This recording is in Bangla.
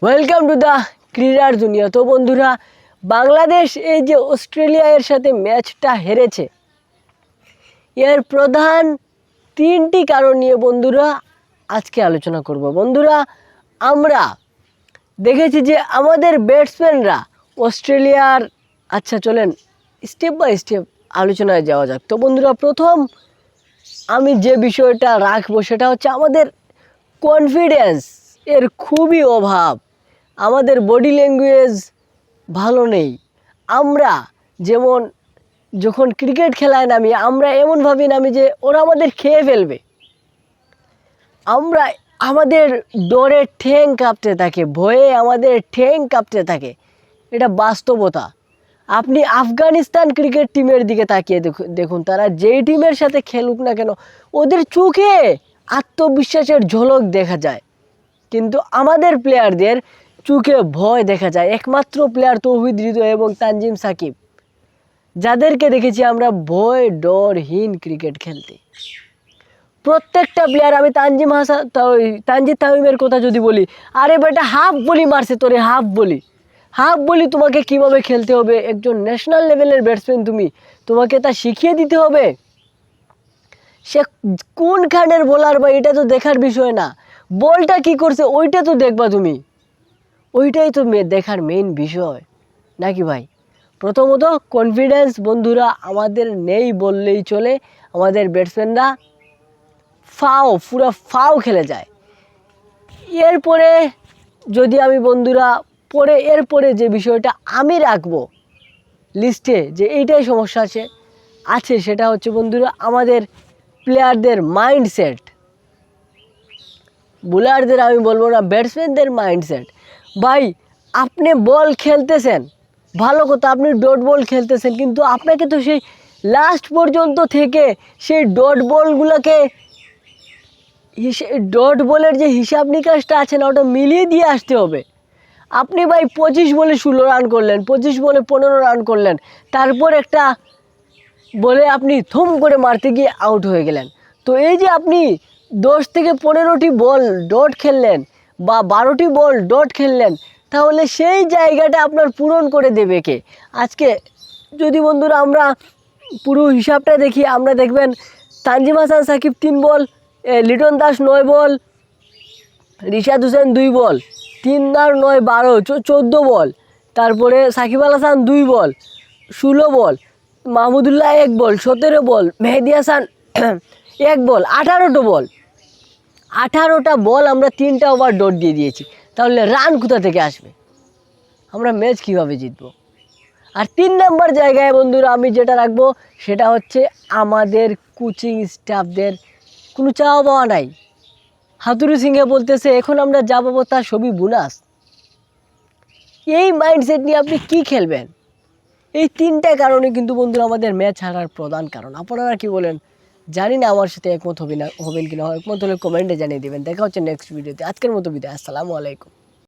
ওয়েলকাম টু দ্য ক্রীড়ার দুনিয়া। তো বন্ধুরা, বাংলাদেশ এই যে অস্ট্রেলিয়ার সাথে ম্যাচটা হেরেছে, এর প্রধান তিনটি কারণ নিয়ে বন্ধুরা আজকে আলোচনা করব। বন্ধুরা, আমরা দেখেছি যে আমাদের ব্যাটসম্যানরা অস্ট্রেলিয়ার, আচ্ছা চলেন স্টেপ বাই স্টেপ আলোচনায় যাওয়া যাক। তো বন্ধুরা, প্রথম আমি যে বিষয়টা রাখবো সেটা হচ্ছে আমাদের কনফিডেন্স এর খুবই অভাব। আমাদের বডি ল্যাঙ্গুয়েজ ভালো নেই। আমরা যেমন যখন ক্রিকেট খেলায় নামি, আমরা এমনভাবে নামি যে ওরা আমাদের খেয়ে ফেলবে। আমাদের ডরে ঠ্যাং কাঁপতে থাকে, ভয়ে আমাদের ঠ্যাং কাঁপতে থাকে। এটা বাস্তবতা। আপনি আফগানিস্তান ক্রিকেট টিমের দিকে তাকিয়ে দেখুন, তারা যেই টিমের সাথে খেলুক না কেন, ওদের চোখে আত্মবিশ্বাসের ঝলক দেখা যায়। কিন্তু আমাদের প্লেয়ারদের চোখে ভয় দেখা যায়। একমাত্র প্লেয়ার তৌহিদ হৃদয় এবং তানজিম সাকিব, যাদেরকে দেখেছি আমরা ভয় ডরহীন ক্রিকেট খেলতে। প্রত্যেকটা প্লেয়ার, আমি তানজিদ তামিমের কথা যদি বলি, আরে বেটা হাফ বলি মারছে তোরে, হাফ বলি তোমাকে কিভাবে খেলতে হবে। একজন ন্যাশনাল লেভেলের ব্যাটসম্যান, তোমাকে তা শিখিয়ে দিতে হবে। সে কোনখানের বোলার বা এটা তো দেখার বিষয় না, বলটা কি করছে ওইটা তো দেখবা তুমি, ওইটাই তো দেখার মেইন বিষয় নাকি ভাই। প্রথমত কনফিডেন্স বন্ধুরা আমাদের নেই বললেই চলে। আমাদের ব্যাটসম্যানরা পুরো ফাও খেলে যায়। এরপরে যদি আমি বন্ধুরা এরপরে যে বিষয়টা আমি রাখবো লিস্টে, যে এইটাই সমস্যা আছে সেটা হচ্ছে বন্ধুরা আমাদের প্লেয়ারদের মাইন্ডসেট। বোলারদের আমি বলবো না, ব্যাটসম্যানদের মাইন্ডসেট। ভাই, আপনি বল খেলতেছেন ভালো কথা, আপনি ডট বল খেলতেছেন, কিন্তু আপনাকে তো সেই লাস্ট পর্যন্ত থেকে সেই ডট বলগুলোকে, ডট বলের যে হিসাব নিকাশটা আছে না, ওটা মিলিয়ে দিয়ে আসতে হবে। আপনি ভাই 25 বলে 16 রান করলেন, 25 বলে 15 রান করলেন, তারপর একটা বলে আপনি থুম করে মারতে গিয়ে আউট হয়ে গেলেন। তো এই যে আপনি 10 থেকে 15টি বল ডট খেললেন বা 12টি বল ডট খেললেন, তাহলে সেই জায়গাটা আপনার পূরণ করে দেবে কে? আজকে যদি বন্ধুরা আমরা পুরো হিসাবটা দেখি, আমরা দেখবেন তানজিম হাসান সাকিব 3 বল, লিটন দাস 9 বল, রিশাদ হোসেন 2 বল, 3 আর 9 12 14 বল, তারপরে সাকিব আল হাসান 2 বল 16 বল, মাহমুদুল্লাহ 1 বল 17 বল, মেহেদি হাসান 1 বল 18টা বল। 18টা বল আমরা 3টা ওভার ডট দিয়ে দিয়েছি, তাহলে রান কোথা থেকে আসবে? আমরা ম্যাচ কীভাবে জিতবো? আর 3 নম্বর জায়গায় বন্ধুরা আমি যেটা রাখবো সেটা হচ্ছে আমাদের কোচিং স্টাফদের কোনো চাওয়া পাওয়া নাই। হাতুরু সিংহে বলতেছে এখন আমরা যা পাবো তার সবই বোনাস। এই মাইন্ডসেট নিয়ে আপনি কি খেলবেন? এই 3টা কারণে কিন্তু বন্ধুরা আমাদের ম্যাচ হারার প্রধান কারণ। আপনারা কি বলেন জানি না, আমার সাথে একমত হবেন কিনা, একমত হলে কমেন্টে জানিয়ে দেবেন। দেখা হচ্ছে নেক্সট ভিডিওতে। আজকের মতো বিদায়, আসসালামু আলাইকুম।